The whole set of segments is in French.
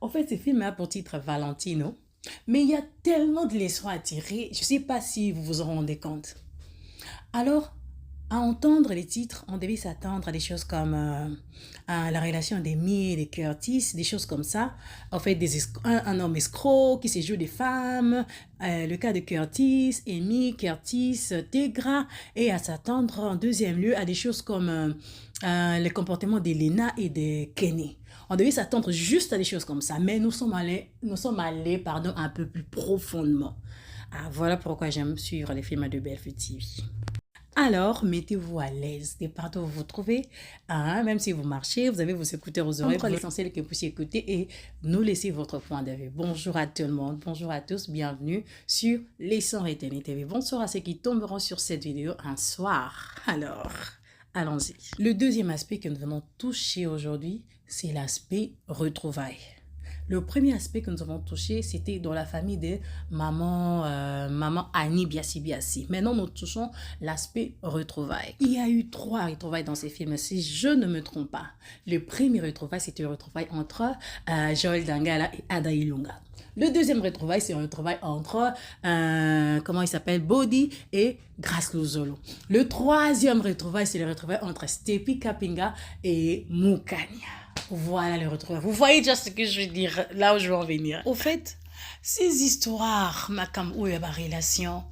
En fait, ce film a pour titre Valentino, mais il y a tellement de leçons à tirer, je ne sais pas si vous vous en rendez compte. Alors, à entendre les titres, on devait s'attendre à des choses comme à la relation d'Amy et de Curtis, des choses comme ça. En fait, un homme escroc qui se joue des femmes, le cas de Curtis, Amy, Curtis, Tegra, et à s'attendre en deuxième lieu à des choses comme le comportement d'Elena et de Kenny. On devait s'attendre juste à des choses comme ça, mais nous sommes allés un peu plus profondément. Ah, voilà pourquoi j'aime suivre les films de Belfast TV. Alors, mettez-vous à l'aise dès partout où vous vous trouvez. Hein, même si vous marchez, vous avez vos écouteurs aux oreilles. L'essentiel que vous puissiez écouter et nous laisser votre point de vue. Bonjour à tout le monde, bonjour à tous, bienvenue sur Les Sons Retenus TV. Bonsoir à ceux qui tomberont sur cette vidéo un soir. Alors, allons-y. Le deuxième aspect que nous allons toucher aujourd'hui, c'est l'aspect retrouvailles. Le premier aspect que nous avons touché, c'était dans la famille de maman Annie Biasi. Maintenant, nous touchons l'aspect retrouvailles. Il y a eu 3 retrouvailles dans ces films, si je ne me trompe pas. Le premier retrouvaille, c'était le retrouvaille entre Joël Dangala et Ada Ilunga. Le deuxième retrouvaille, c'est un retrouvaille entre, comment il s'appelle, Body et Grace Luzolo. Le troisième retrouvaille, c'est le retrouvaille entre Stepi Kapinga et Mukanya. Voilà le retrouvailles. Vous voyez déjà ce que je veux dire, là où je veux en venir. Au fait, ces histoires, Makam ou ma relation,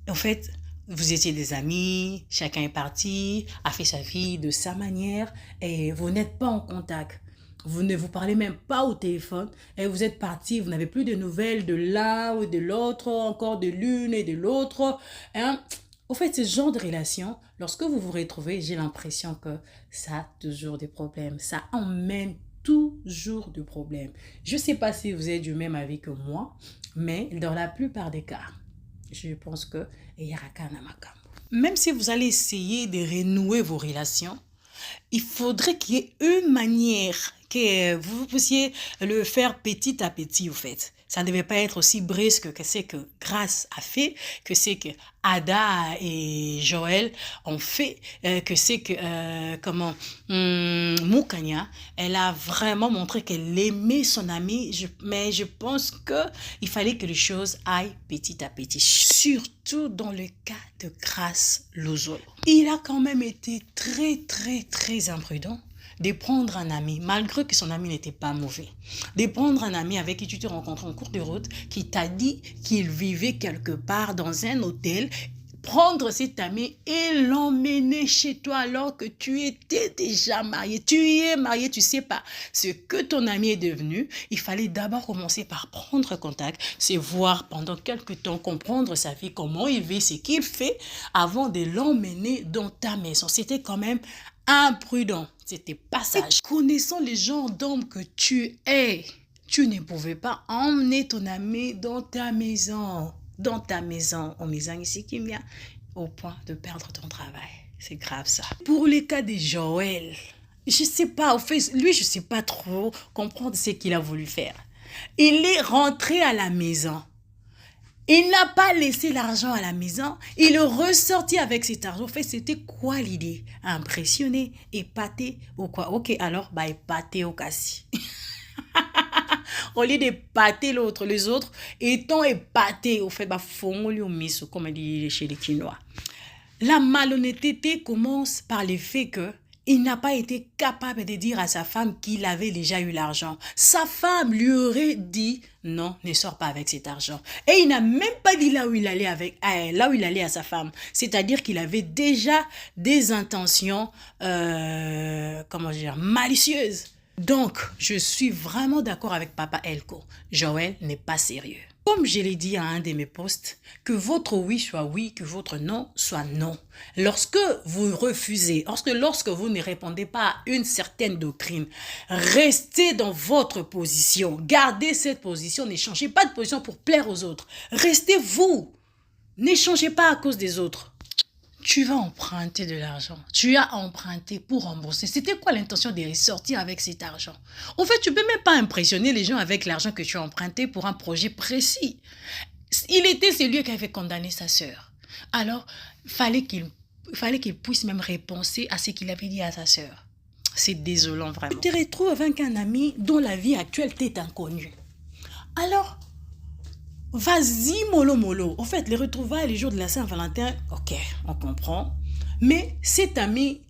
en fait, vous étiez des amis, chacun est parti, a fait sa vie de sa manière et vous n'êtes pas en contact. Vous ne vous parlez même pas au téléphone et vous êtes partis, vous n'avez plus de nouvelles de l'un ou de l'autre, encore de l'une et de l'autre. Hein? Au fait, ce genre de relation, lorsque vous vous retrouvez, j'ai l'impression que ça a toujours des problèmes. Ça emmène toujours des problèmes. Je ne sais pas si vous êtes du même avis que moi, mais dans la plupart des cas, je pense que même si vous allez essayer de renouer vos relations, il faudrait qu'il y ait une manière que vous puissiez le faire petit à petit, au fait. Ça ne devait pas être aussi brusque que c'est que Grace a fait, que c'est que Ada et Joël ont fait, que c'est que, Mukanya, elle a vraiment montré qu'elle aimait son ami, mais je pense qu'il fallait que les choses aillent petit à petit, surtout dans le cas de Grace Luzolo. Il a quand même été très imprudent de prendre un ami, malgré que son ami n'était pas mauvais, de prendre un ami avec qui tu te rencontres en cours de route, qui t'a dit qu'il vivait quelque part dans un hôtel, prendre cet ami et l'emmener chez toi alors que tu étais déjà marié. Tu y es marié, tu sais pas ce que ton ami est devenu. Il fallait d'abord commencer par prendre contact, se voir pendant quelques temps, comprendre sa vie, comment il vit, ce qu'il fait, avant de l'emmener dans ta maison. C'était quand même imprudent, c'était pas sage. Connaissant les genres d'hommes que tu es, tu ne pouvais pas emmener ton ami dans ta maison. En maison ici qui vient au point de perdre ton travail. C'est grave ça. Pour les cas de Joël, je sais pas, au fait, lui je sais pas trop comprendre ce qu'il a voulu faire. Il est rentré à la maison. Il n'a pas laissé l'argent à la maison, il est ressorti avec cet argent. En fait, c'était quoi l'idée? Impressionné, épaté ou quoi? Ok, alors, bah, épaté au cassis. Au lieu d'épater l'autre, les autres étant épatés, au fait, bah, fongoli au miso, comme on dit chez les Chinois. La malhonnêteté commence par le fait que il n'a pas été capable de dire à sa femme qu'il avait déjà eu l'argent. Sa femme lui aurait dit non, ne sors pas avec cet argent. Et il n'a même pas dit là où il allait à sa femme. C'est-à-dire qu'il avait déjà des intentions, malicieuses. Donc, je suis vraiment d'accord avec Papa Elko. Joël n'est pas sérieux. Comme je l'ai dit à un de mes posts, que votre oui soit oui, que votre non soit non. Lorsque vous refusez, lorsque vous ne répondez pas à une certaine doctrine, restez dans votre position. Gardez cette position, ne changez pas de position pour plaire aux autres. Restez vous. Ne changez pas à cause des autres. Tu vas emprunter de l'argent. Tu as emprunté pour rembourser. C'était quoi l'intention de ressortir avec cet argent? En fait, tu ne peux même pas impressionner les gens avec l'argent que tu as emprunté pour un projet précis. Il était celui qui avait condamné sa sœur. Alors, il fallait qu'il puisse même repenser à ce qu'il avait dit à sa sœur. C'est désolant vraiment. Tu te retrouves avec un ami dont la vie actuelle t'est inconnue. Alors, vas-y mollo mollo. En fait, les retrouvailles les jours de la Saint-Valentin, ok, on comprend. Mais cet ami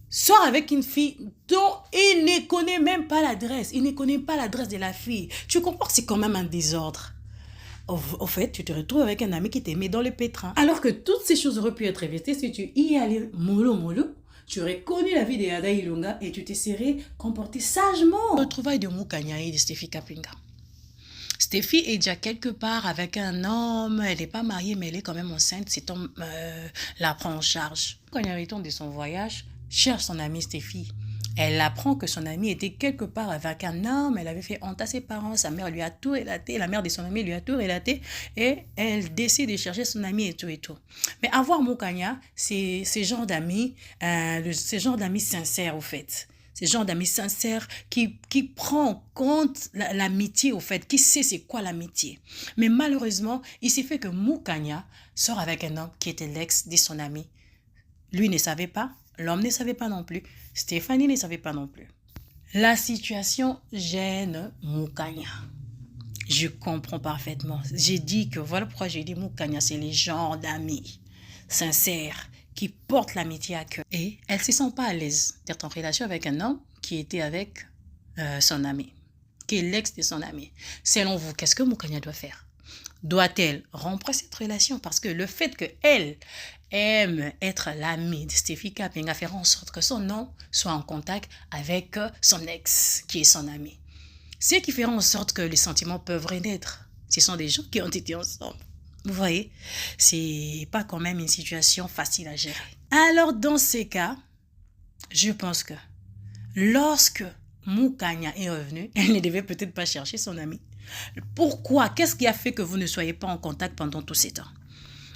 sort avec une fille dont il ne connaît même pas l'adresse. Il ne connaît pas l'adresse de la fille. Tu comprends que c'est quand même un désordre. Au fait, tu te retrouves avec un ami qui t'est mis dans le pétrin. Alors que toutes ces choses auraient pu être évitées si tu y allais mollo mollo. Tu aurais connu la vie de Ada Ilunga et tu te serais comporté sagement. Le trouvaille de Mukanya et de Steffi Kapinga. Steffi est déjà quelque part avec un homme. Elle n'est pas mariée, mais elle est quand même enceinte. Cet homme la prend en charge. Quand il retourne de son voyage, cherche son amie Steffi. Elle apprend que son amie était quelque part avec un homme. Elle avait fait honte à ses parents. Sa mère lui a tout relaté. La mère de son amie lui a tout relaté. Et elle décide de chercher son amie et tout et tout. Mais avoir Mukanya, c'est ce genre d'amis, sincères au fait. Ce genre d'amis sincères qui prend en compte l'amitié au fait, qui sait c'est quoi l'amitié. Mais malheureusement, il s'est fait que Mukanya sort avec un homme qui était l'ex de son ami. Lui ne savait pas. L'homme ne savait pas non plus. Stéphanie ne savait pas non plus. La situation gêne Mukanya. Je comprends parfaitement. J'ai dit que, voilà pourquoi j'ai dit Mukanya, c'est les genres d'amis sincères qui portent l'amitié à cœur. Et elle ne se sent pas à l'aise d'être en relation avec un homme qui était avec son ami, qui est l'ex de son ami. Selon vous, qu'est-ce que Mukanya doit faire? Doit-elle rompre cette relation? Parce que le fait qu'elle aime être l'amie de Steffi Kapinga faire en sorte que son homme soit en contact avec son ex, qui est son ami. Ce qui fera en sorte que les sentiments peuvent renaître. Ce sont des gens qui ont été ensemble. Vous voyez, c'est pas quand même une situation facile à gérer. Alors, dans ces cas, je pense que lorsque Mukanya est revenue, elle ne devait peut-être pas chercher son ami. Pourquoi? Qu'est-ce qui a fait que vous ne soyez pas en contact pendant tous ces temps?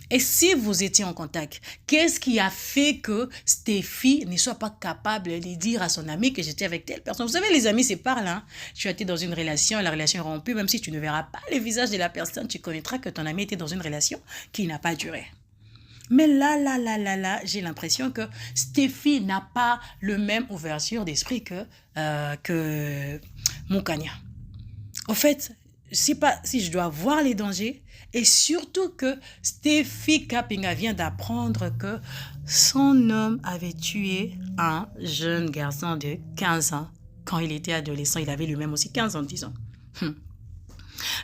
Et si vous étiez en contact, qu'est-ce qui a fait que Steffi ne soit pas capable de dire à son ami que j'étais avec telle personne? Vous savez, les amis, c'est par là. Tu as été dans une relation, la relation est rompue, même si tu ne verras pas le visage de la personne, tu connaîtras que ton ami était dans une relation qui n'a pas duré. Mais là, j'ai l'impression que Steffi n'a pas le même ouverture d'esprit que Mukanya. Au fait, je ne sais pas si je dois voir les dangers et surtout que Steffi Kapinga vient d'apprendre que son homme avait tué un jeune garçon de 15 ans quand il était adolescent. Il avait lui-même aussi 15 ans, disons.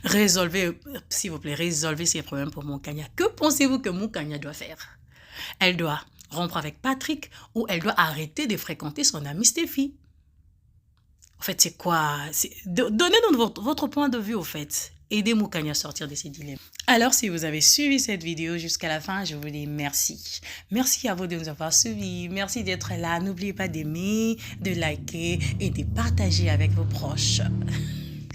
Résolvez, s'il vous plaît, résolvez ces problèmes pour Mukanya. Que pensez-vous que Mukanya doit faire? Elle doit rompre avec Patrick ou elle doit arrêter de fréquenter son amie Steffi? En fait, c'est quoi? Donnez-nous votre point de vue, au fait. Aidez Mukanya à sortir de ces dilemmes. Alors, si vous avez suivi cette vidéo jusqu'à la fin, je vous dis merci. Merci à vous de nous avoir suivis. Merci d'être là. N'oubliez pas d'aimer, de liker et de partager avec vos proches.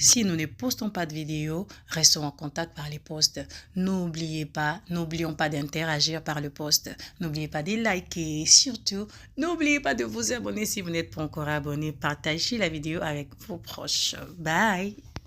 Si nous ne postons pas de vidéos, restons en contact par les posts. N'oublions pas d'interagir par le post. N'oubliez pas de liker. Surtout, n'oubliez pas de vous abonner si vous n'êtes pas encore abonné. Partagez la vidéo avec vos proches. Bye!